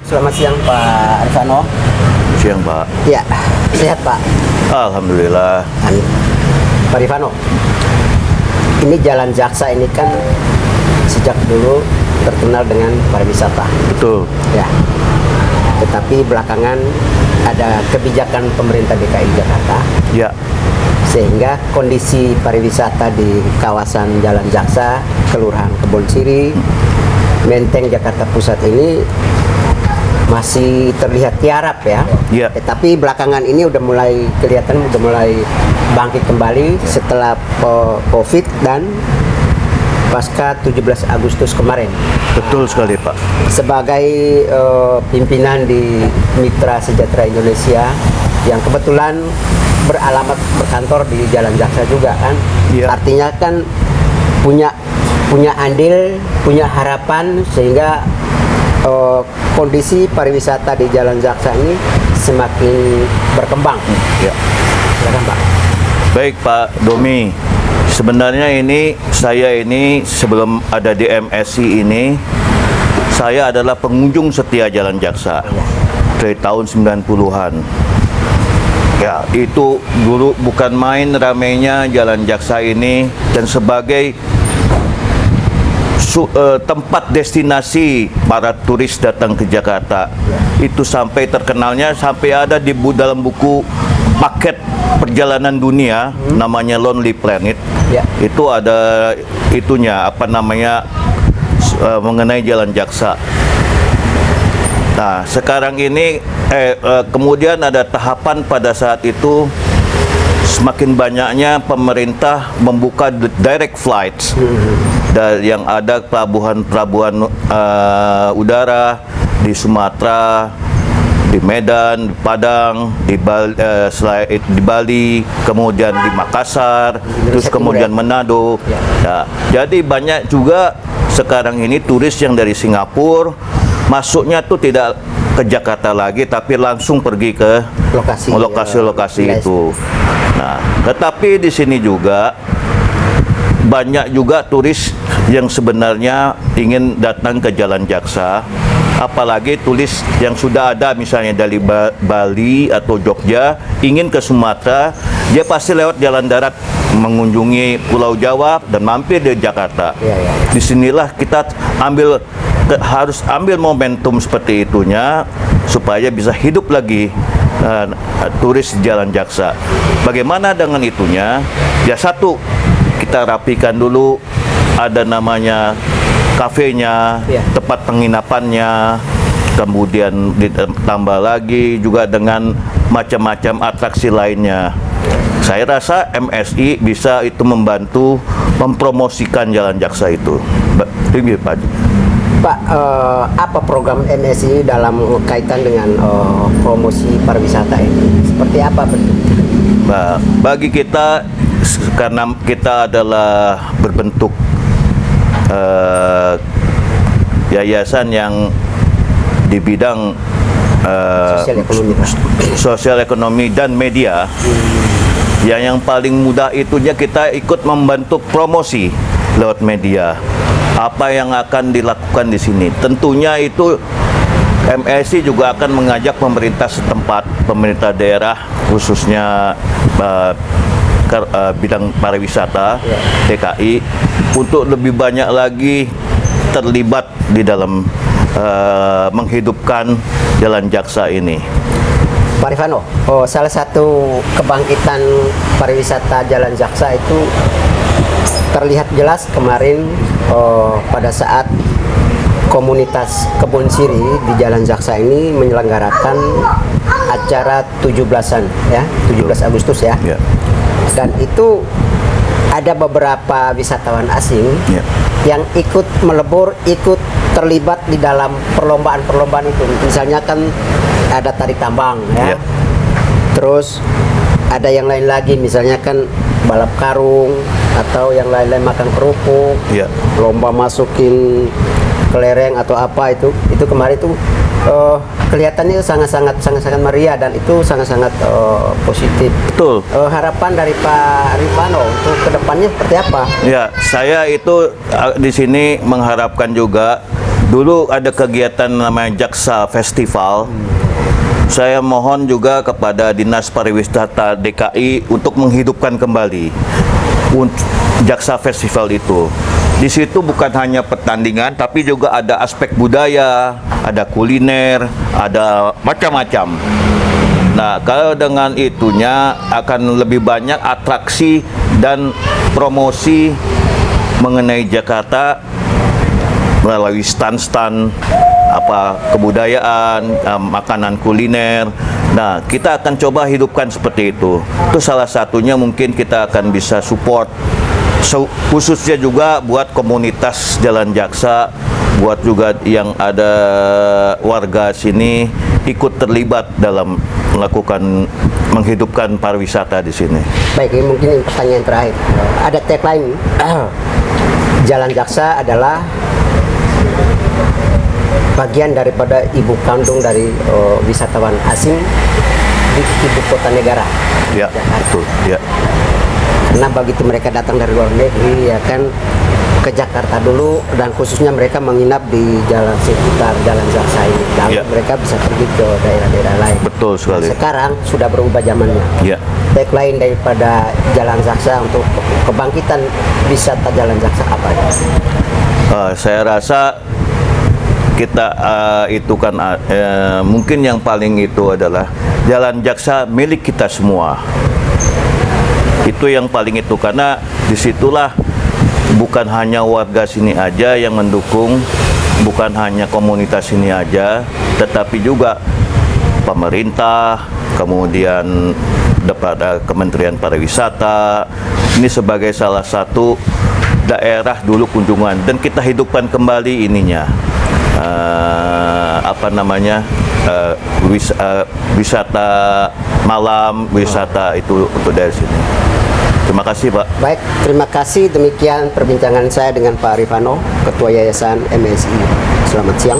Selamat siang Pak Rifano. Siang Pak. Ya, sehat Pak. Alhamdulillah. Pak Rifano, ini Jalan Jaksa ini kan sejak dulu terkenal dengan pariwisata. Betul. Ya. Tetapi belakangan ada kebijakan pemerintah DKI Jakarta. Ya. Sehingga kondisi pariwisata di kawasan Jalan Jaksa, Kelurahan Kebon Siri, Menteng, Jakarta Pusat ini masih terlihat tiarap ya. Ya. Tetapi belakangan ini udah mulai kelihatan, udah mulai bangkit kembali setelah COVID dan pasca 17 Agustus kemarin. Betul sekali Pak. Sebagai pimpinan di Mitra Sejahtera Indonesia yang kebetulan berkantor di Jalan Jaksa juga kan. Ya. Artinya kan punya andil, punya harapan sehingga kondisi pariwisata di Jalan Jaksa ini semakin berkembang. Ya. Silakan Pak. Baik Pak Domi. Sebenarnya saya ini sebelum ada di MSI ini, saya adalah pengunjung setia Jalan Jaksa dari tahun 90-an. Ya, itu dulu bukan main ramainya Jalan Jaksa ini, dan sebagai tempat destinasi para turis datang ke Jakarta. Itu sampai terkenalnya, sampai ada di dalam buku paket perjalanan dunia namanya Lonely Planet. Ya. Itu ada itunya mengenai Jalan Jaksa. Nah, sekarang ini kemudian ada tahapan pada saat itu semakin banyaknya pemerintah membuka direct flights dan yang ada pelabuhan udara di Sumatera, di Medan, di Padang, di Bali, kemudian di Makassar, terus kemudian Manado. Ya, jadi banyak juga sekarang ini turis yang dari Singapura masuknya tuh tidak ke Jakarta lagi, tapi langsung pergi ke lokasi-lokasi itu. Nah, tetapi di sini juga banyak juga turis yang sebenarnya ingin datang ke Jalan Jaksa, apalagi turis yang sudah ada misalnya dari Bali atau Jogja ingin ke Sumatera, dia pasti lewat jalan darat mengunjungi Pulau Jawa dan mampir di Jakarta. Disinilah kita harus ambil momentum seperti itunya supaya bisa hidup lagi turis Jalan Jaksa. Bagaimana dengan itunya? Ya, satu, kita rapikan dulu, ada namanya kafenya, tempat penginapannya, kemudian ditambah lagi juga dengan macam-macam atraksi lainnya. Saya rasa MSI bisa itu membantu mempromosikan Jalan Jaksa itu. Pak, apa program MSI dalam kaitan dengan promosi pariwisata ini? Seperti apa bentuknya? Nah, bagi kita, karena kita adalah berbentuk yayasan yang di bidang sosial ekonomi dan media, yang paling mudah itunya kita ikut membantu promosi lewat media. Apa yang akan dilakukan di sini? Tentunya itu MSI juga akan mengajak pemerintah setempat, pemerintah daerah khususnya bidang pariwisata DKI untuk lebih banyak lagi terlibat di dalam menghidupkan Jalan Jaksa ini. Pak Rifano, salah satu kebangkitan pariwisata Jalan Jaksa itu terlihat jelas kemarin pada saat komunitas Kebon Siri di Jalan Jaksa ini menyelenggarakan acara 17-an ya, 17 Agustus ya. Dan itu ada beberapa wisatawan asing yang ikut melebur, ikut terlibat di dalam perlombaan-perlombaan itu. Misalnya kan ada tarik tambang ya. Terus ada yang lain lagi, misalnya kan balap karung atau yang lain-lain, makan kerupuk, lomba masukin kelereng atau apa itu kemarin itu kelihatannya sangat-sangat meriah dan itu sangat-sangat positif. Betul. Harapan dari Pak Rifano untuk kedepannya seperti apa? Ya, saya itu di sini mengharapkan juga Dulu ada kegiatan namanya Jaksa Festival. Saya mohon juga kepada Dinas Pariwisata DKI untuk menghidupkan kembali Jaksa Festival itu. Di situ bukan hanya pertandingan, tapi juga ada aspek budaya, ada kuliner, ada macam-macam. Nah, kalau dengan itunya akan lebih banyak atraksi dan promosi mengenai Jakarta melalui stand-stand kebudayaan, makanan kuliner. Nah, kita akan coba hidupkan seperti itu. Itu salah satunya mungkin kita akan bisa support. Khususnya juga buat komunitas Jalan Jaksa, buat juga yang ada warga sini ikut terlibat dalam menghidupkan pariwisata di sini. Baik, ini mungkin pertanyaan terakhir. Ada tagline Jalan Jaksa adalah bagian daripada ibu kandung dari wisatawan asing di ibu kota negara. Ya, Jakarta. betul. Ya. Karena begitu mereka datang dari luar negeri, ya kan, ke Jakarta dulu, dan khususnya mereka menginap di jalan sekitar Jalan Jaksa ini. Lalu Ya. mereka bisa pergi ke daerah-daerah lain. Betul sekali. Sekarang sudah berubah zamannya. Ya. Tagline daripada Jalan Jaksa untuk kebangkitan wisata Jalan Jaksa apa? Saya rasa kita itu kan mungkin yang paling itu adalah Jalan Jaksa milik kita semua. Itu yang paling itu, karena disitulah bukan hanya warga sini aja yang mendukung, bukan hanya komunitas sini aja, tetapi juga pemerintah, kemudian daripada Kementerian Pariwisata. Ini sebagai salah satu daerah dulu kunjungan, dan kita hidupkan kembali ininya. Wisata malam, wisata itu untuk dari sini. Terima kasih, Pak. Baik, terima kasih. Demikian perbincangan saya dengan Pak Rifano, Ketua Yayasan MSI. Selamat siang.